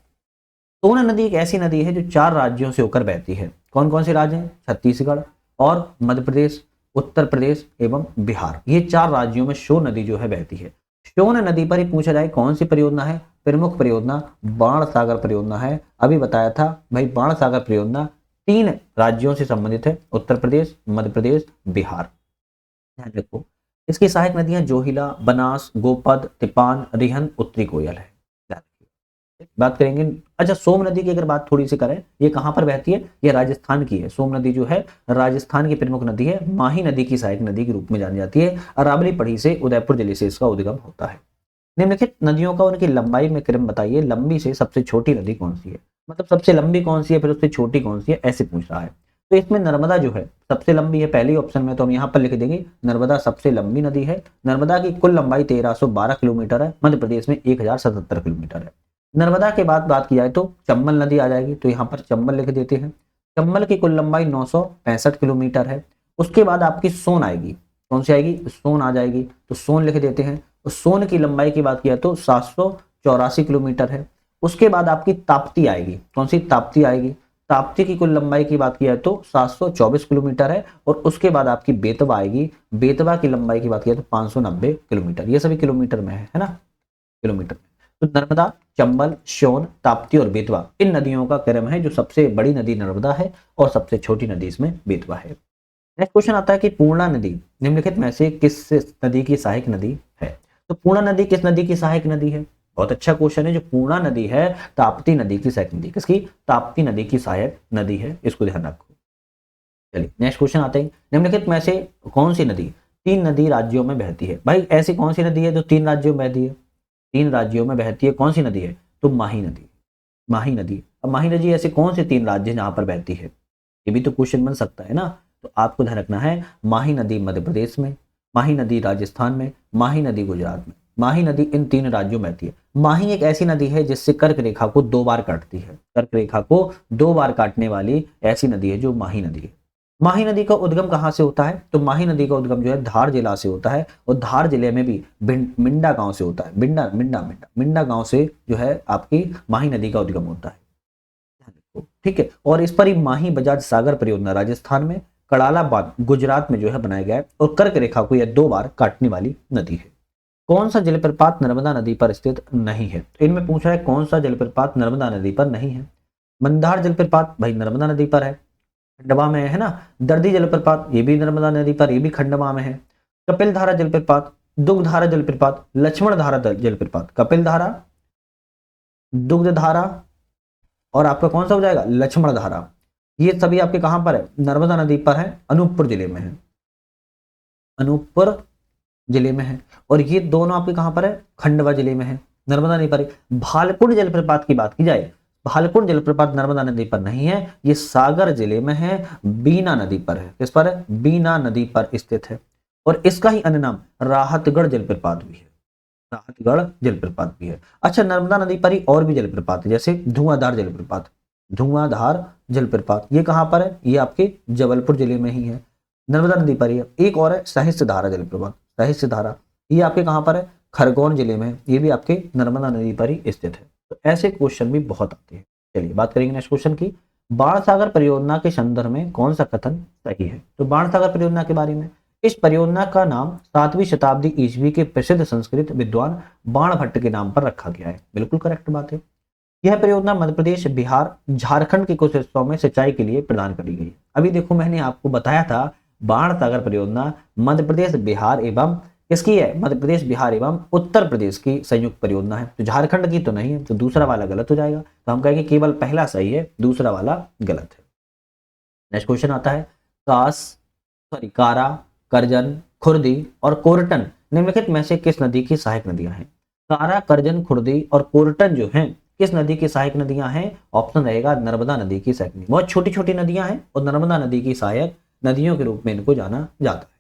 सोन नदी एक ऐसी नदी है जो 4 राज्यों से होकर बहती है। कौन कौन से राज्य हैं, छत्तीसगढ़ और मध्य प्रदेश, उत्तर प्रदेश एवं बिहार, ये 4 राज्यों में सोन नदी जो है बहती है। सोन नदी पर ही पूछा जाए कौन सी परियोजना है, प्रमुख परियोजना बाण सागर परियोजना है। अभी बताया था भाई, बाण सागर परियोजना 3 राज्यों से संबंधित है, उत्तर प्रदेश, मध्य प्रदेश, बिहार। ध्यान रखो, इसकी सहायक नदियां जोहिला, बनास, गोपद, तिपान, रिहन, उत्तरी कोयल है। बात करेंगे, अच्छा सोम नदी की अगर बात थोड़ी सी करें, ये कहां पर बहती है, ये राजस्थान की है। सोम नदी जो है राजस्थान की प्रमुख नदी है, माही नदी की सहायक नदी के रूप में जानी जाती है। अरावली पड़ी से उदयपुर जिले से इसका उद्गम होता है। निम्नलिखित नदियों का उनकी लंबाई में क्रम बताइए, लंबी से सबसे छोटी नदी कौन सी है, मतलब सबसे लंबी कौन सी है, फिर उससे छोटी कौन सी है, ऐसे पूछ रहा है। तो इसमें नर्मदा जो है सबसे लंबी है पहले ऑप्शन में, तो हम यहाँ पर लिख देंगे नर्मदा सबसे लंबी नदी है। नर्मदा की कुल लंबाई 1312 किलोमीटर है, मध्य प्रदेश में 1077 किलोमीटर है। नर्मदा के बाद बात की जाए तो चंबल नदी आ जाएगी, तो यहाँ पर चंबल लिख देते हैं। चंबल की कुल लंबाई 965 किलोमीटर है। उसके बाद आपकी सोन आएगी, कौन सी आएगी, सोन आ जाएगी, तो सोन लिख देते हैं। तो सोन की लंबाई की बात किया तो 784 किलोमीटर है। उसके बाद आपकी ताप्ती आएगी, कौन सी, ताप्ती आएगी। ताप्ती की कुल लंबाई की बात किया तो 724 किलोमीटर है। और उसके बाद आपकी बेतवा आएगी, बेतवा की लंबाई की बात किया तो 590 किलोमीटर। ये सभी किलोमीटर में है ना, किलोमीटर में। तो नर्मदा, चंबल, सोन, ताप्ती और बेतवा इन नदियों का क्रम है, जो सबसे बड़ी नदी नर्मदा है और सबसे छोटी नदी इसमें बेतवा है। नेक्स्ट क्वेश्चन आता है कि पूर्णा नदी निम्नलिखित में से किस नदी की सहायक नदी है। तो पूर्णा नदी किस नदी की सहायक नदी है, बहुत अच्छा क्वेश्चन है। जो पूर्णा नदी है ताप्ती नदी की सहायक नदी, किसकी, ताप्ती नदी की सहायक नदी है, इसको ध्यान रखो। चलिए नेक्स्ट क्वेश्चन आते हैं, निम्नलिखित में से कौन सी नदी 3 नदी राज्यों में बहती है। भाई ऐसी कौन सी नदी है जो 3 राज्यों में बहती है, 3 राज्यों में बहती है, कौन सी नदी है, तो माही नदी, माही नदी। अब माही नदी ऐसे कौन से 3 राज्य जहां पर बहती है, ये भी तो क्वेश्चन बन सकता है ना। तो आपको ध्यान रखना है, माही नदी मध्य प्रदेश में, माही नदी राजस्थान में, माही नदी गुजरात में। माही नदी इन 3 राज्यों में बहती है। माही एक ऐसी नदी है जिससे कर्क रेखा को 2 बार काटती है, कर्क रेखा को 2 बार काटने वाली ऐसी नदी है जो माही नदी है। माही नदी का उद्गम कहाँ से होता है, तो माही नदी का उद्गम जो है धार जिला से होता है, और धार जिले में भी मिंडा गांव से होता है। मिंडा मिंडा मिंडा मिंडा गांव से जो है आपकी माही नदी का उद्गम होता है, ठीक है। और इस पर ही माही बजाज सागर परियोजना राजस्थान में, कड़ाला बांध गुजरात में जो है बनाया गया है, और कर्क रेखा को यह 2 बार काटने वाली नदी है। कौन सा जलप्रपात नर्मदा नदी पर स्थित नहीं है, तो इनमें पूछा है कौन सा जलप्रपात नर्मदा नदी पर नहीं है। मंदार जलप्रपात भाई नर्मदा नदी पर है, खंडवा में है ना। दर्दी जलप्रपात ये भी नर्मदा नदी पर, ये भी खंडवा में है। कपिल धारा जलप्रपात, दुग्ध धारा जलप्रपात, लक्ष्मण धारा जलप्रपात, कपिल धारा, दुग्ध धारा और आपका कौन सा हो जाएगा, लक्ष्मण धारा। ये सभी आपके कहां पर है, नर्मदा नदी पर है, अनूपपुर जिले में है, अनूपपुर जिले में है। और ये दोनों आपके कहां पर है, खंडवा जिले में है, नर्मदा नदी पर। भालकुंड जलप्रपात की बात की जाए, भालकुंड जलप्रपात नर्मदा नदी पर नहीं है, ये सागर जिले में है, बीना नदी पर है। किस पर है, बीना नदी पर स्थित है। और इसका ही अन्य नाम राहतगढ़ जलप्रपात भी है, राहतगढ़ जलप्रपात भी है। अच्छा, नर्मदा नदी पर ही और भी जलप्रपात है, जैसे धुआंधार जलप्रपात, धुआंधार जलप्रपात ये कहां पर है, ये आपके जबलपुर जिले में ही है, नर्मदा नदी पर ही है। एक और है सहिष्ट धारा जलप्रपात, सहिष्ट धारा ये आपके कहां पर है, खरगोन जिले में है, ये भी आपके नर्मदा नदी पर ही स्थित है। तो ऐसे क्वेश्चन भी बहुत आते हैं। चलिए बात करेंगे नेक्स्ट क्वेश्चन की, बाण सागर परियोजना के संदर्भ में कौन सा कथन सही है। तो बाण सागर परियोजना के बारे में, इस परियोजना का नाम 7वीं शताब्दी ईस्वी के प्रसिद्ध संस्कृत विद्वान बाणभट्ट के नाम पर रखा गया है। बिल्कुल करेक्ट बात है। यह परियोजना मध्य प्रदेश, बिहार, झारखंड के कुछ हिस्सों में सिंचाई के लिए प्रदान करी गई है। अभी देखो मैंने आपको बताया था बाण सागर परियोजना मध्य प्रदेश, बिहार एवं किसकी है, मध्य प्रदेश, बिहार एवं उत्तर प्रदेश की संयुक्त परियोजना है। तो झारखंड की तो नहीं है, तो दूसरा वाला गलत हो जाएगा। तो हम कहेंगे केवल पहला सही है, दूसरा वाला गलत है। नेक्स्ट क्वेश्चन आता है, कारा, करजन, खुर्दी और कोरटन निम्नलिखित में से किस नदी की सहायक नदियां हैं। कारा, करजन, खुर्दी और कोरटन जो हैं किस नदी की सहायक नदियां हैं, ऑप्शन रहेगा नर्मदा नदी की सहायक नदी। बहुत छोटी छोटी नदियां हैं और नर्मदा नदी की सहायक नदियों के रूप में इनको जाना जाता है।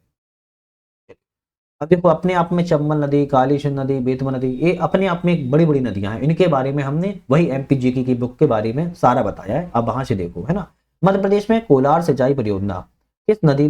अब देखो अपने आप में चंबल नदी, कालीसिंध नदी, बेतवा नदी ये अपने आप में एक बड़ी बड़ी नदियां हैं। इनके बारे में हमने वही एमपीजीके की बुक के बारे में सारा बताया है, अब वहां से देखो है ना। मध्य प्रदेश में कोलार सिंचाई परियोजना किस नदी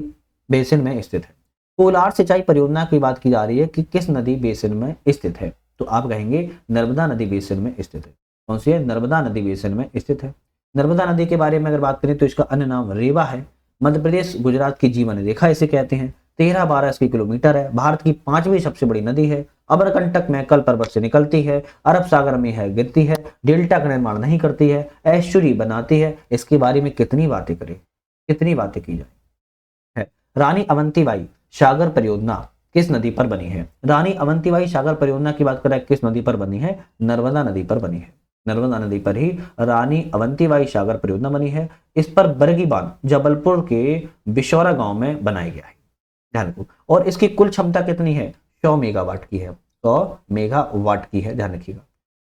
बेसिन में स्थित है। कोलार सिंचाई परियोजना की बात की जा रही है कि किस नदी बेसिन में स्थित है, तो आप कहेंगे नर्मदा नदी बेसिन में स्थित है। कौन सी है, नर्मदा नदी बेसिन में स्थित है। नर्मदा नदी के बारे में अगर बात करें तो इसका अन्य नाम रेवा है। मध्य प्रदेश, गुजरात की जीवन रेखा इसे कहते हैं। 13-12 इसकी किलोमीटर है। भारत की 5वीं सबसे बड़ी नदी है। अमरकंटक में कल पर्वत से निकलती है, अरब सागर में है गिरती है, डेल्टा का निर्माण नहीं करती है, एस्चुरी बनाती है। इसके बारे में कितनी बातें करें, कितनी बातें की जाए। रानी अवंतीबाई सागर परियोजना किस नदी पर बनी है। रानी अवंतीबाई सागर परियोजना की बात करें किस नदी पर बनी है, नर्मदा नदी पर बनी है। नर्मदा नदी पर ही रानी अवंतीबाई सागर परियोजना बनी है। इस पर बरगी बांध जबलपुर के बिशौरा गांव में बनाया गया है, ध्यान रखो। और इसकी कुल क्षमता कितनी है, 100 मेगावाट की है, 100 मेगावाट की है, ध्यान रखिएगा।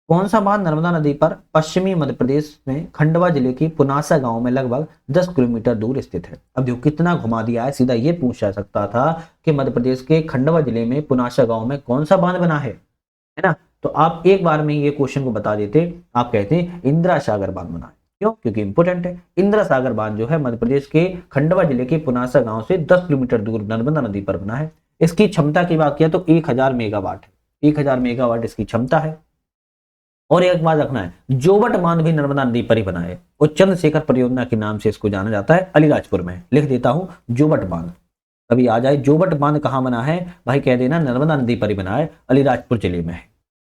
कौन सा बांध नर्मदा नदी पर पश्चिमी मध्य प्रदेश में खंडवा जिले की पुनासा गांव में लगभग 10 किलोमीटर दूर स्थित है। अब देखो कितना घुमा दिया है, सीधा ये पूछा सकता था कि मध्य प्रदेश के खंडवा जिले में पुनासा गांव में कौन सा बांध बना है ना। तो आप एक बार में ये क्वेश्चन को बता देते, आप कहते इंदिरा सागर बांध बना है। क्यों? क्योंकि इंपोर्टेंट है। इंदिरा सागर बांध जो है मध्य प्रदेश के खंडवा जिले के पुनासा गांव से 10 किलोमीटर दूर नर्मदा नदी पर बना है। इसकी क्षमता की बात किया तो 1000 मेगावाट है। 1000 मेगावाट इसकी क्षमता है। और एक बात रखना है, जोबट बांध भी नर्मदा नदी पर ही बना है और चंद्रशेखर परियोजना के नाम से इसको जाना जाता है। अलीराजपुर में लिख देता हूं जोबट बांध, कभी आ जाए जोबट बांध कहां बना है भाई, कह देना नर्मदा नदी पर ही बना है, अलीराजपुर जिले में है।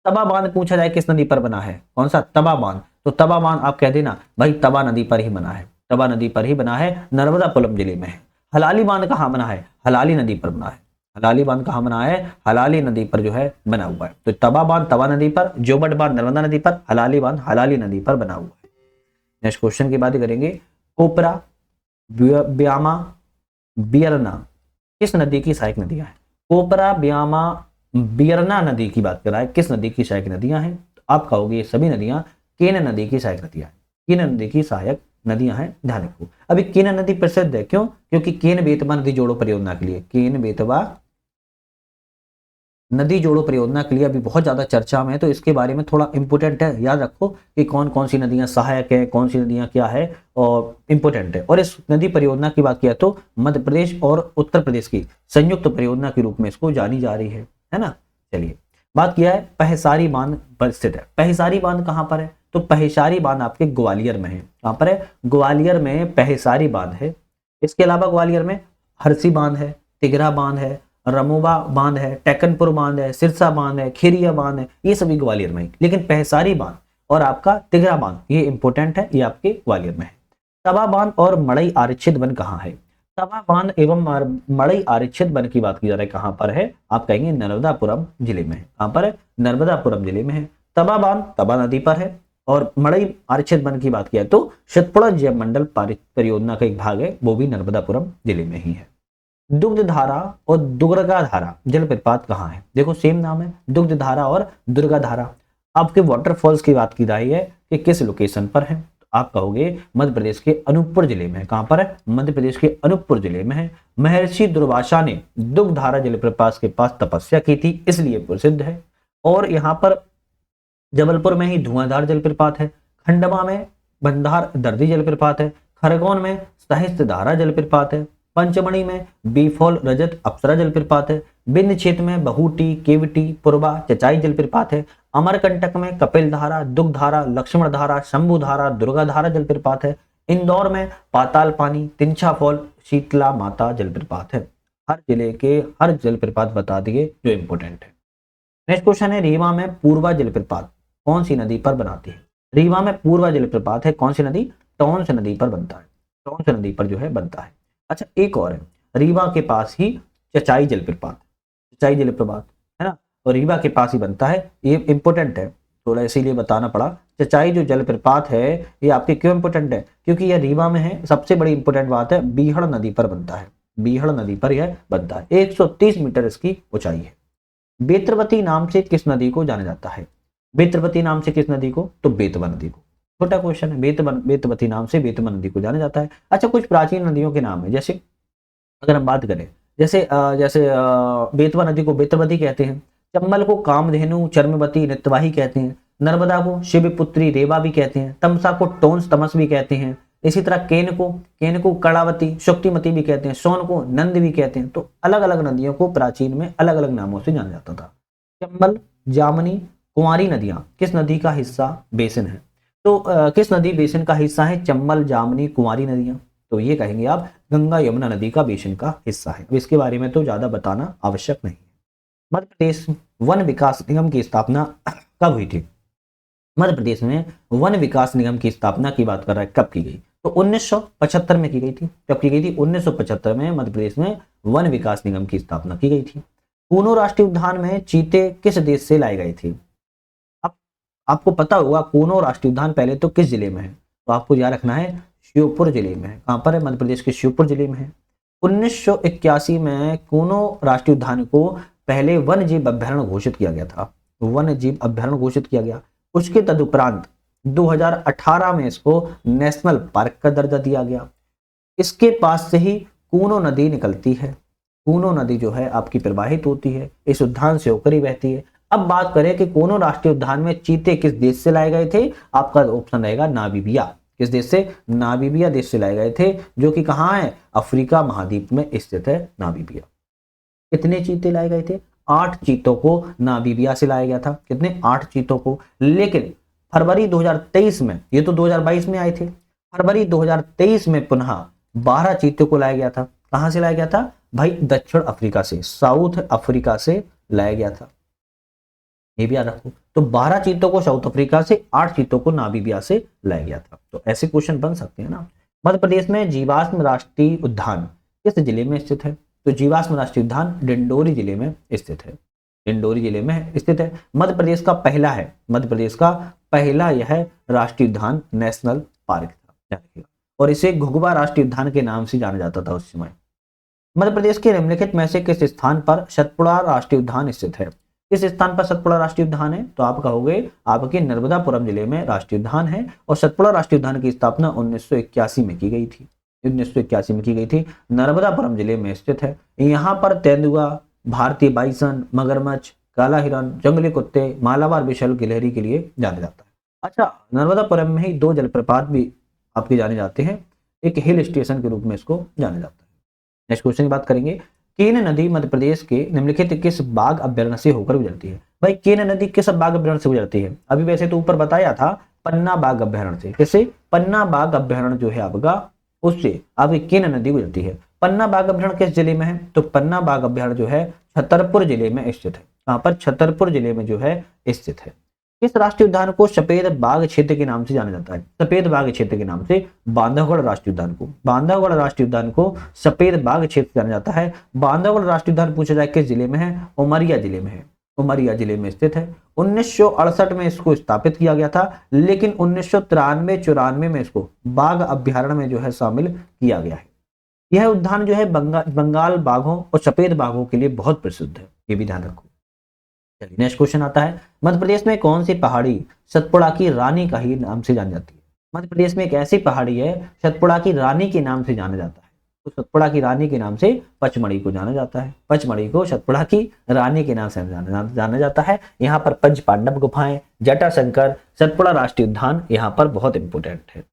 तबा बांध पूछा जाए किस नदी पर बना है, कौन सा? तबा बांध। तो तबा बांध आप कह देना भाई तबा नदी पर ही बना है, तबा नदी पर ही बना है, नर्मदापुरम जिले में है। हलाली बांध कहां बना है? हलाली नदी पर बना है। हलाली बांध कहां बना है? हलाली नदी पर जो है बना हुआ है। तो तबा बांध तबा नदी पर, जोबट बांध नर्मदा नदी पर, हलाली बांध हलाली नदी पर बना हुआ है। नेक्स्ट क्वेश्चन की बात करेंगे, कोपरा, ब्यामा, बियरना किस नदी की सहायक नदियां हैं? कोपरा, ब्यामा, बियरना नदी की बात कर रहा है, किस नदी की सहायक नदियां हैं? तो आप कहोगे ये सभी नदियां केन नदी की सहायक नदियां हैं। केन नदी की सहायक नदियां हैं, ध्यान रखो। अभी केन नदी प्रसिद्ध है, क्यों? क्योंकि केन बेतवा नदी जोड़ो परियोजना के लिए, केन बेतवा नदी जोड़ो परियोजना के लिए अभी बहुत ज्यादा चर्चा में है। तो इसके बारे में थोड़ा इंपोर्टेंट है, याद रखो कि कौन कौन सी नदियां सहायक है, कौन सी नदियां क्या है और इंपोर्टेंट है। और इस नदी परियोजना की बात किया तो मध्य प्रदेश और उत्तर प्रदेश की संयुक्त परियोजना के रूप में इसको जानी जा रही है ना। चलिए बात किया है पहसारी बांध पर स्थित है। पहसारी बांध कहां पर है? तो पहसारी बांध आपके ग्वालियर में है। कहां पर है? ग्वालियर में पहसारी बांध है। इसके अलावा ग्वालियर में हरसी बांध है, तिगरा बांध है, रमोबा बांध है, टेकनपुर बांध है, सिरसा बांध है, खीरिया बांध है, ये सभी ग्वालियर में है। लेकिन पहसारी बांध और आपका तिगरा बांध ये इंपोर्टेंट है, ये आपके ग्वालियर में है। तवा बांध और मड़ई आरक्षित वन कहाँ है? तवा बांध एवं मड़ई आरक्षित वन की बात की जा रही है, कहां पर है? आप कहेंगे नर्मदापुरम जिले में है। कहां पर है? नर्मदापुरम जिले में है। तवा बांध तवा नदी पर है और मड़ई आरक्षित वन की बात किया तो सतपुड़ा जैव मंडल परियोजना का एक भाग है, वो भी नर्मदापुरम जिले में ही है। दुग्ध धारा और दुर्गा धारा जलप्रपात कहाँ है? देखो सेम नाम है, दुग्ध धारा और दुर्गा धारा। आपके वाटरफॉल्स की बात की जा रही है कि किस लोकेशन पर है? तो आप कहोगे मध्य प्रदेश के अनूपपुर जिले में है। कहां पर है? मध्य प्रदेश के अनूपपुर जिले में है। महर्षि दुर्वासा ने दुग्ध धारा जलप्रपात के पास तपस्या की थी, इसलिए प्रसिद्ध है। और यहाँ पर जबलपुर में ही धुआंधार जलप्रपात है, खंडवा में बंधार दर्दी जलप्रपात है, खरगोन में साहित्य धारा जलप्रपात है, पंचमढ़ी में बीफॉल रजत अप्सरा जलप्रपात है, बिंद क्षेत्र में बहुटी केवटी पुरबा चचाई जलप्रपात है, अमरकंटक में कपिल धारा, दुग्ध धारा, लक्ष्मण धारा, शंभु धारा, दुर्गा धारा जलप्रपात है, इंदौर में पाताल पानी, तिंछा फॉल, शीतला माता जलप्रपात है। हर जिले के हर जलप्रपात बता दिए जो इंपोर्टेंट है। नेक्स्ट क्वेश्चन है, रीवा में पूर्वा जलप्रपात कौन सी नदी पर बनाती है? रीवा में पूर्वा जलप्रपात है, कौन सी नदी? टोंस नदी पर बनता है, टोंस नदी पर जो है बनता है। अच्छा एक और है, रीवा के पास ही चचाई जलप्रपात, चचाई जलप्रपात है ना, और रीवा के पास ही बनता है, ये इंपोर्टेंट है, थोड़ा इसीलिए बताना पड़ा। चचाई जो जलप्रपात है ये आपके क्यों इंपोर्टेंट है? क्योंकि यह रीवा में है। सबसे बड़ी इंपोर्टेंट बात है, बीहड़ नदी पर बनता है, बीहड़ नदी पर यह बनता है। 130 मीटर इसकी ऊंचाई है। बेत्रवती नाम से किस नदी को जाना जाता है? बेत्रवती नाम से किस नदी को? तो बेतवा नदी को। छोटा क्वेश्चन है, बेतवती नाम से बेतवा नदी को जाना जाता है। अच्छा कुछ प्राचीन नदियों के नाम है, जैसे अगर हम बात करें जैसे बेतवा नदी को बेतवती कहते हैं, चंबल को कामधेनु चर्मवती नित्यवाही कहते हैं, नर्मदा को शिवपुत्री रेवा भी कहते हैं, तमसा को टोंस तमस भी कहते हैं, इसी तरह केन को कड़ावती शुक्तिमती भी कहते हैं, सोन को नंद भी कहते हैं। तो अलग अलग नदियों को प्राचीन में अलग अलग नामों से जाना जाता था। चंबल जामनी कुंवारी नदियां किस नदी का हिस्सा बेसिन है? तो किस नदी बेसिन का हिस्सा है? चंबल जामनी कुंवारी नदियां, तो ये कहेंगे आप गंगा यमुना नदी का बेसिन का हिस्सा है। इसके बारे में तो ज्यादा बताना आवश्यक नहीं है। मध्य प्रदेश वन विकास निगम की स्थापना कब हुई थी? मध्य प्रदेश में वन विकास निगम की स्थापना की बात कर रहा है, कब की गई? तो 1975 में की गई थी। कब की गई थी? 1975 में मध्य प्रदेश में वन विकास निगम की स्थापना की गई थी। कूनो राष्ट्रीय उद्यान में चीते किस देश से लाए गए थे? आपको पता होगा कूनो राष्ट्रीय उद्यान पहले तो किस जिले में है, तो आपको याद रखना है श्योपुर जिले में है। कहां पर है? मध्य प्रदेश के श्योपुर जिले में है। 1981 में कूनो राष्ट्रीय उद्यान को पहले वन्य जीव अभ्यारण्य घोषित किया गया था, वन्य जीव अभ्यारण्य घोषित किया गया। उसके तदुपरांत 2018 में इसको नेशनल पार्क का दर्जा दिया गया। इसके पास से ही कूनो नदी निकलती है। कूनो नदी जो है आपकी प्रवाहित होती है, इस उद्यान से होकर ही बहती है। अब बात करें कि कूनो राष्ट्रीय उद्यान में चीते किस देश से लाए गए थे, आपका ऑप्शन रहेगा नामीबिया। किस देश से? नामीबिया देश से लाए गए थे, जो कि कहाँ है? अफ्रीका महाद्वीप में स्थित है नामीबिया। कितने चीते लाए गए थे? 8 चीतों को नामीबिया से लाया गया था। कितने? 8 चीतों को। लेकिन फरवरी 2023 में, ये तो 2022 में आए थे, फरवरी 2023 में पुनः 12 चीतों को लाया गया था। कहां से लाया गया था भाई? दक्षिण अफ्रीका से, साउथ अफ्रीका से लाया गया था। ये भी याद रखो। तो 12 चीतों को साउथ अफ्रीका से, 8 चीतों को नामीबिया से लाया गया था। तो ऐसे क्वेश्चन बन सकते हैं ना। मध्य प्रदेश में जीवाश्म राष्ट्रीय उद्यान किस जिले में स्थित है? तो जीवाश्म राष्ट्रीय उद्यान डिंडोरी जिले में स्थित है। डिंडोरी जिले में स्थित है। मध्य प्रदेश का पहला है, मध्य प्रदेश का पहला यह राष्ट्रीय उद्यान नेशनल पार्क था, और इसे घुघुवा राष्ट्रीय उद्यान के नाम से जाना जाता था उस समय। मध्य प्रदेश के निम्नलिखित में से किस स्थान पर सतपुड़ा राष्ट्रीय उद्यान स्थित है? किस स्थान पर सतपुड़ा राष्ट्रीय उद्यान है? तो आप कहोगे आपके नर्मदापुरम जिले में राष्ट्रीय उद्यान है, और सतपुड़ा राष्ट्रीय उद्यान की स्थापना 1981 में की गई थी। 1981 में की गई थी। नर्मदापुरम जिले में स्थित है। यहाँ पर तेंदुआ, भारतीय बाइसन, मगरमच्छ, काला हिरन, जंगली कुत्ते, मालाबार बिशल गिलहरी के लिए जाना जाता है। अच्छा, नर्मदापुरम में ही 2 जलप्रपात भी आपके जाने जाते हैं, एक हिल स्टेशन के रूप में इसको जाना जाता है। नेक्स्ट क्वेश्चन की बात करेंगे। केन नदी मध्य प्रदेश के निम्नलिखित किस बाघ अभ्यारण्य से होकर गुजरती है? भाई केन नदी किस बाघ अभ्यारण्य से गुजरती है? अभी वैसे तो ऊपर बताया था पन्ना बाघ अभ्यारण्य से। कैसे? पन्ना बाघ अभ्यारण्य जो है आपका, उससे आपकी केन नदी गुजरती है। पन्ना बाघ अभ्यारण्य किस जिले में है? तो पन्ना बाघ अभ्यारण्य जो है छतरपुर जिले में स्थित है। कहां पर? छतरपुर जिले में जो है स्थित है। किस राष्ट्रीय उद्यान को सफेद बाघ क्षेत्र के नाम से जाना जाता है? सफेद बाघ क्षेत्र के नाम से बांधवगढ़ राष्ट्रीय उद्यान को, बांधवगढ़ राष्ट्रीय उद्यान को सफेद बाघ क्षेत्र जाना जाता है। बांधवगढ़ राष्ट्रीय उद्यान पूछा जाए किस जिले में है? उमरिया जिले में है। उमरिया जिले में स्थित है। 1968 में इसको स्थापित किया गया था, लेकिन 1993-94 में इसको बाघ अभ्यारण्य में जो है शामिल किया गया है। यह उद्यान जो है बंगाल बाघों और सफेद बाघों के लिए बहुत प्रसिद्ध है, ये भी ध्यान रखो। चलिए नेक्स्ट क्वेश्चन आता है। मध्य प्रदेश में कौन सी पहाड़ी सतपुड़ा की रानी का ही नाम से जानी जाती है? मध्य प्रदेश में एक ऐसी पहाड़ी है सतपुड़ा की रानी के नाम से जाना जाता है। तो सतपुड़ा की रानी के नाम से पचमढ़ी को जाना जाता है। पचमढ़ी को सतपुड़ा की रानी के नाम से जाना जाता है। यहाँ पर पंच पांडव गुफाएं, जटाशंकर, सतपुड़ा राष्ट्रीय उद्यान यहाँ पर बहुत इंपोर्टेंट है।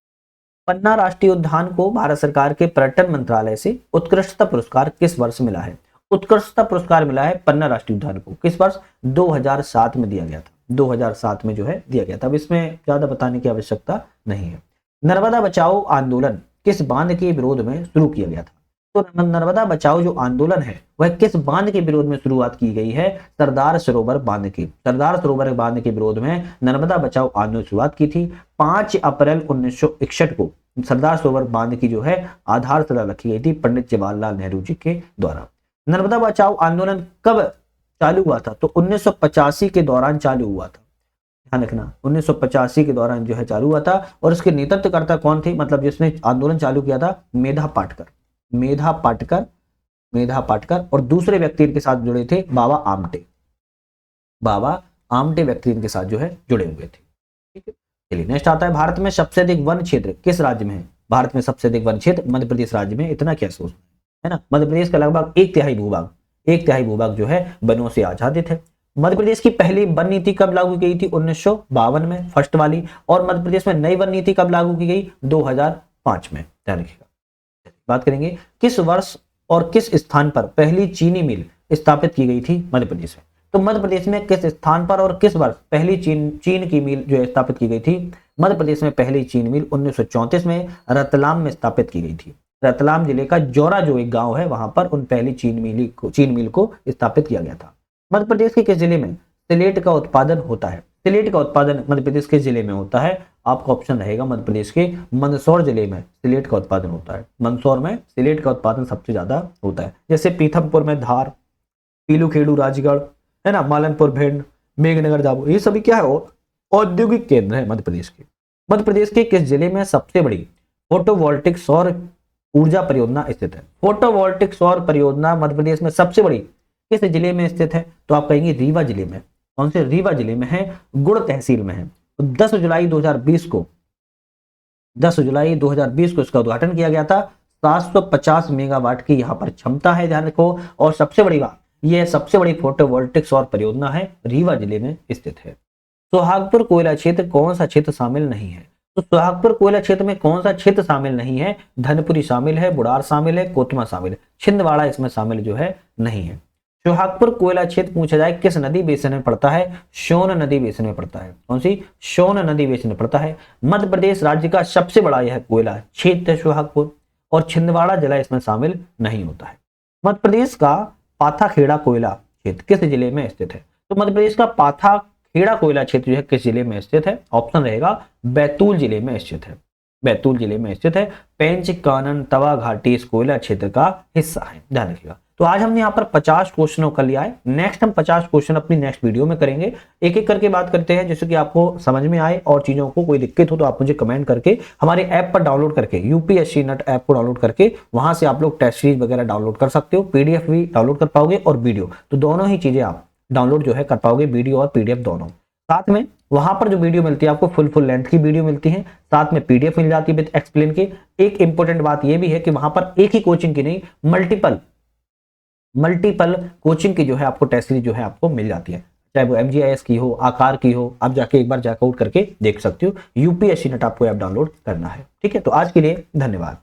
पन्ना राष्ट्रीय उद्यान को भारत सरकार के पर्यटन मंत्रालय से उत्कृष्टता पुरस्कार किस वर्ष मिला है? उत्कृष्टता पुरस्कार मिला है पन्ना राष्ट्रीय उद्यान को। किस वर्ष? 2007 में दिया गया था। 2007 में जो है दिया गया था। अब इसमें ज्यादा बताने की आवश्यकता नहीं है। नर्मदा बचाओ आंदोलन किस बांध के विरोध में शुरू किया गया था? तो नर्मदा बचाओ जो आंदोलन है वह किस बांध के विरोध में शुरुआत की गई है? सरदार सरोवर बांध के। सरदार सरोवर बांध के विरोध में नर्मदा बचाओ आंदोलन शुरुआत की थी। 5 अप्रैल 1961 को सरदार सरोवर बांध की जो है आधारशिला रखी गई थी पंडित जवाहरलाल नेहरू जी के द्वारा। नर्मदा बचाओ आंदोलन कब चालू हुआ था? तो 1985 के दौरान चालू हुआ था। ध्यान रखना, 1985 के दौरान जो है चालू हुआ था। और उसके नेतृत्वकर्ता कौन थे? मतलब जिसने आंदोलन चालू किया था, मेधा पाटकर। मेधा पाटकर, मेधा पाटकर। और दूसरे व्यक्ति इनके साथ जुड़े थे बाबा आमटे। बाबा आमटे व्यक्ति इनके साथ जो है जुड़े हुए थे। ठीक है, चलिए नेक्स्ट आता है। भारत में सबसे अधिक वन क्षेत्र किस राज्य में है? भारत में सबसे अधिक वन क्षेत्र मध्य प्रदेश राज्य में। इतना क्या सोच है ना। मध्य प्रदेश का लगभग 1/3 भूभाग जो है वनों से आच्छादित है। मध्य प्रदेश की पहली वन नीति कब लागू की गई थी? 1952 में, फर्स्ट वाली। और मध्य प्रदेश में नई वन नीति कब लागू की गई? 2005 में। ध्यान रखिएगा। बात करेंगे किस वर्ष और किस स्थान पर पहली चीनी मिल स्थापित की गई थी मध्य प्रदेश में? तो मध्य प्रदेश में किस स्थान पर और किस वर्ष पहली चीन की मिल जो है स्थापित की गई थी? मध्य प्रदेश में पहली चीनी मिल 1934 में रतलाम में स्थापित की गई थी। रतलाम जिले का जौरा जो एक गांव है वहां पर उन पहली चीन मिल को स्थापित किया गया था। मध्य प्रदेश के किस जिले में सिलेट का उत्पादन होता है? सिलेट का उत्पादन मध्य प्रदेश के जिले में होता है। आपका ऑप्शन रहेगा मध्य प्रदेश के मंदसौर जिले में सिलेट का उत्पादन होता है। मंदसौर में सिलेट का उत्पादन सबसे ज्यादा होता है। जैसे पीथमपुर में धार, पीलूखेड़ू राजगढ़ है ना, मालनपुर भिंड, मेघनगर जाबो, ये सभी क्या है? औद्योगिक केंद्र है मध्य प्रदेश के। मध्य प्रदेश के किस जिले में सबसे बड़ी फोटोवोल्टिक सौर ऊर्जा परियोजना स्थित है? फोटोवोल्टिक सौर परियोजना मध्य प्रदेश में सबसे बड़ी किस जिले में स्थित है? तो आप कहेंगे रीवा जिले में। कौन से? रीवा जिले में है, गुड़ तहसील में है। तो 10 जुलाई 2020 को इसका उद्घाटन किया गया था। 750 मेगावाट की यहाँ पर क्षमता है, ध्यान रखो। और सबसे बड़ी बात, यह सबसे बड़ी फोटोवोल्टिक सौर परियोजना है, रीवा जिले में स्थित है। सुहागपुर कोयला क्षेत्र कौन सा क्षेत्र शामिल नहीं है? तो सुहागपुर कोयला क्षेत्र में कौन सा क्षेत्र शामिल नहीं है? धनपुरी शामिल है, बुढ़ार शामिल है, कोतमा शामिल है, छिंदवाड़ा इसमें शामिल जो है नहीं है। सुहागपुर कोयला क्षेत्र पूछा जाए किस नदी बेसिन में पड़ता है? सोन नदी बेसिन में पड़ता है। कौन सी? सोन नदी बेसिन में पड़ता है। मध्य प्रदेश राज्य का सबसे बड़ा यह कोयला क्षेत्र है सुहागपुर, और छिंदवाड़ा जिला इसमें शामिल नहीं होता है। मध्य प्रदेश का पाथाखेड़ा कोयला क्षेत्र किस जिले में स्थित है? तो मध्य प्रदेश का पाथाखेड़ा कोयला क्षेत्र जो है किस जिले में स्थित है? ऑप्शन रहेगा बैतूल जिले में स्थित है। बैतूल जिले में स्थित है। पेंच कानन तवा घाटी इस कोयला क्षेत्र का हिस्सा है, ध्यान रखिएगा। तो आज हमने यहाँ पर 50 क्वेश्चनों कर लिया है। नेक्स्ट हम 50 क्वेश्चन अपनी नेक्स्ट वीडियो में करेंगे, एक एक करके बात करते हैं, जैसे कि आपको समझ में आए। और चीजों को कोई दिक्कत हो तो आप मुझे कमेंट करके हमारे ऐप पर डाउनलोड करके, यूपीएससी नेट ऐप को डाउनलोड करके वहां से आप लोग टेस्ट सीरीज वगैरह डाउनलोड कर सकते हो। पीडीएफ भी डाउनलोड कर पाओगे और वीडियो, तो दोनों ही चीजें आप डाउनलोड जो है कर पाओगे, वीडियो और पीडीएफ दोनों। साथ में वहां पर जो वीडियो मिलती है आपको फुल लेंथ की वीडियो मिलती है, साथ में पीडीएफ मिल जाती है विद एक्सप्लेन की। एक इंपॉर्टेंट बात यह भी है कि वहां पर एक ही कोचिंग की नहीं, मल्टीपल कोचिंग की जो है आपको टेस्ट सीरीज जो है आपको मिल जाती है, चाहे वो एमजीआईएस की हो, आकार की हो। आप जाके एक बार चेकआउट करके देख सकते हो। यूपीएससी नेट आपको ऐप डाउनलोड करना है। ठीक है, तो आज के लिए धन्यवाद।